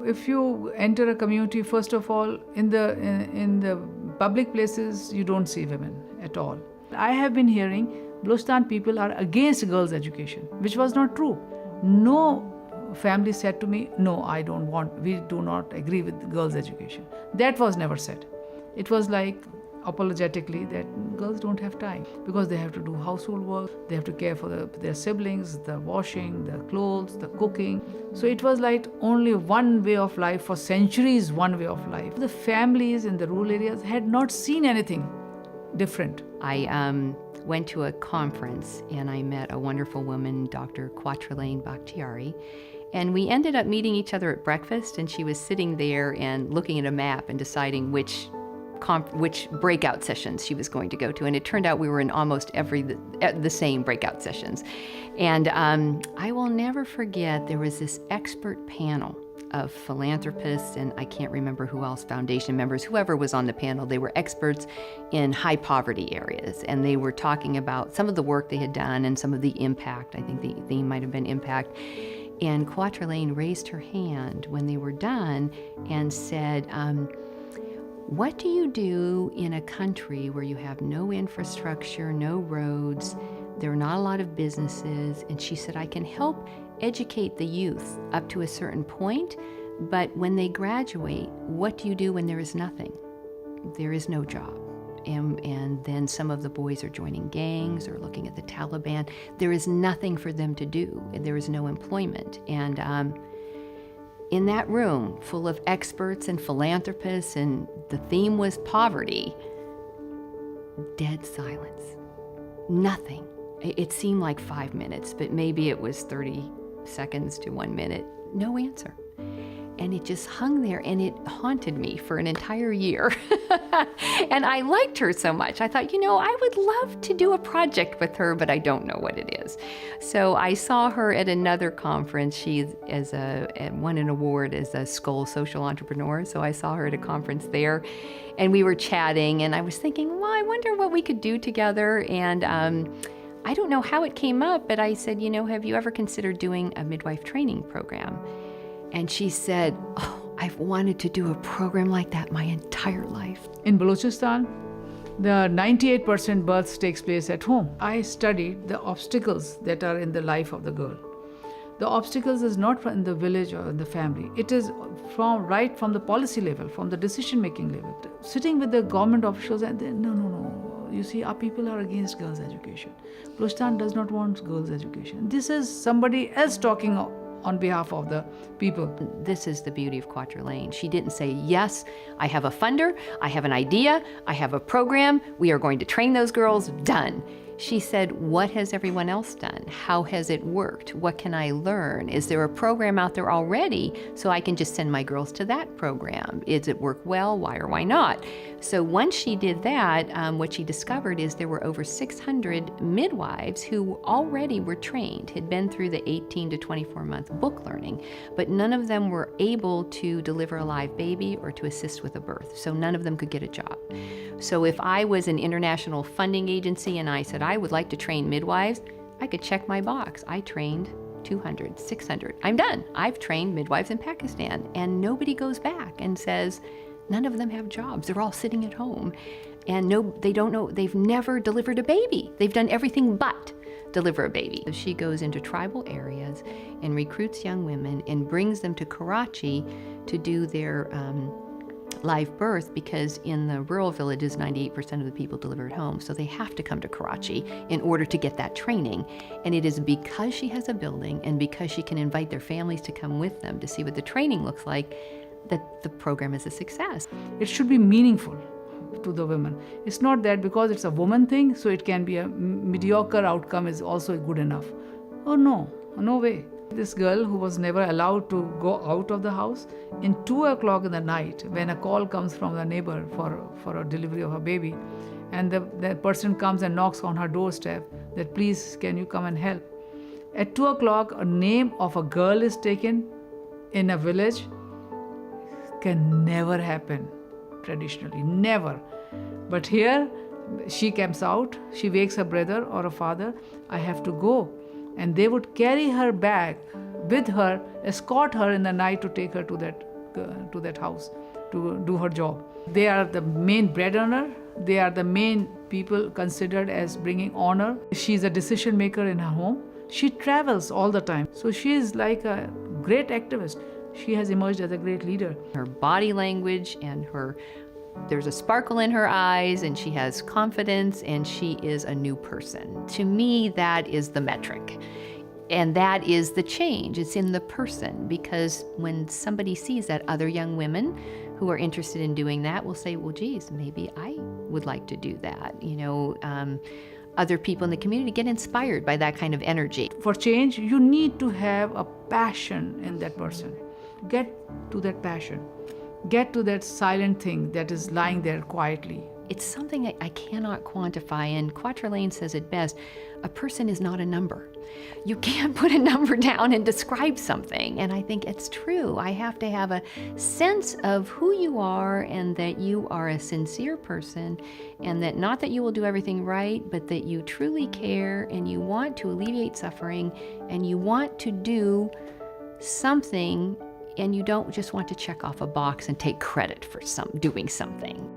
If you enter a community, first of all, in the public places, you don't see women at all. I have been hearing Balochistan people are against girls' education, which was not true. No family said to me, no, we do not agree with girls' education. That was never said. It was like apologetically that girls don't have time because they have to do household work, they have to care for their siblings, the washing, the clothes, the cooking. So it was like only one way of life for centuries, one way of life. The families in the rural areas had not seen anything different. I went to a conference and I met a wonderful woman, Dr. Quatralaine Bakhtiari, and we ended up meeting each other at breakfast, and she was sitting there and looking at a map and deciding which breakout sessions she was going to go to. And it turned out we were in almost the same breakout sessions. And I will never forget, there was this expert panel of philanthropists, and I can't remember who else, foundation members, whoever was on the panel. They were experts in high poverty areas, and they were talking about some of the work they had done and some of the impact. I think the theme might have been impact. And Quatralaine raised her hand when they were done and said, what do you do in a country where you have no infrastructure, no roads, there are not a lot of businesses? And she said, I can help educate the youth up to a certain point, but when they graduate, what do you do when there is nothing? There is no job. And then some of the boys are joining gangs or looking at the Taliban. There is nothing for them to do. There is no employment. And in that room full of experts and philanthropists, and the theme was poverty, dead silence. Nothing. It seemed like 5 minutes, but maybe it was 30 seconds to 1 minute. No answer. And it just hung there, and it haunted me for an entire year. And I liked her so much. I thought, I would love to do a project with her, but I don't know what it is. So I saw her at another conference. She won an award as a Skoll social entrepreneur. So I saw her at a conference there, and we were chatting, and I was thinking, well, I wonder what we could do together. And I don't know how it came up, but I said, have you ever considered doing a midwife training program? And she said, oh, I've wanted to do a program like that my entire life. In Balochistan, the 98% births takes place at home. I studied the obstacles that are in the life of the girl. The obstacles is not in the village or in the family. It is right from the policy level, from the decision-making level. Sitting with the government officials and then, no. You see, our people are against girls' education. Balochistan does not want girls' education. This is somebody else talking on behalf of the people. This is the beauty of Quatralaine. She didn't say, yes, I have a funder, I have an idea, I have a program, we are going to train those girls, done. She said, what has everyone else done? How has it worked? What can I learn? Is there a program out there already so I can just send my girls to that program? Does it work well? Why or why not? So once she did that, what she discovered is there were over 600 midwives who already were trained, had been through the 18 to 24-month book learning, but none of them were able to deliver a live baby or to assist with a birth. So none of them could get a job. So if I was an international funding agency and I said, I would like to train midwives, I could check my box. I trained 200, 600. I'm done. I've trained midwives in Pakistan. And nobody goes back and says, none of them have jobs. They're all sitting at home. And they don't know, they've never delivered a baby. They've done everything but deliver a baby. So she goes into tribal areas and recruits young women and brings them to Karachi to do their live birth, because in the rural villages, 98% of the people deliver at home. So they have to come to Karachi in order to get that training. And it is because she has a building and because she can invite their families to come with them to see what the training looks like, that the program is a success. It should be meaningful to the women. It's not that because it's a woman thing, so it can be a mediocre outcome is also good enough. Oh no way. This girl who was never allowed to go out of the house, in 2 o'clock in the night, when a call comes from the neighbor for a delivery of a baby, and the person comes and knocks on her doorstep that please can you come and help. At 2 o'clock, a name of a girl is taken in a village. Can never happen traditionally, never. But here, she comes out, she wakes her brother or a father, I have to go. And they would carry her back with her, escort her in the night to take her to that to that house to do her job. They are the main bread earner. They are the main people considered as bringing honor. She's a decision maker in her home. She travels all the time. So she is like a great activist. She has emerged as a great leader. Her body language and there's a sparkle in her eyes, and she has confidence, and she is a new person. To me, that is the metric. And that is the change. It's in the person, because when somebody sees that, other young women who are interested in doing that will say, well, geez, maybe I would like to do that. Other people in the community get inspired by that kind of energy. For change, you need to have a passion in that person. Get to that passion. Get to that silent thing that is lying there quietly. It's something I cannot quantify, and Quattrelane says it best: a person is not a number. You can't put a number down and describe something, and I think it's true. I have to have a sense of who you are, and that you are a sincere person, and that not that you will do everything right, but that you truly care, and you want to alleviate suffering, and you want to do something, and you don't just want to check off a box and take credit for doing something.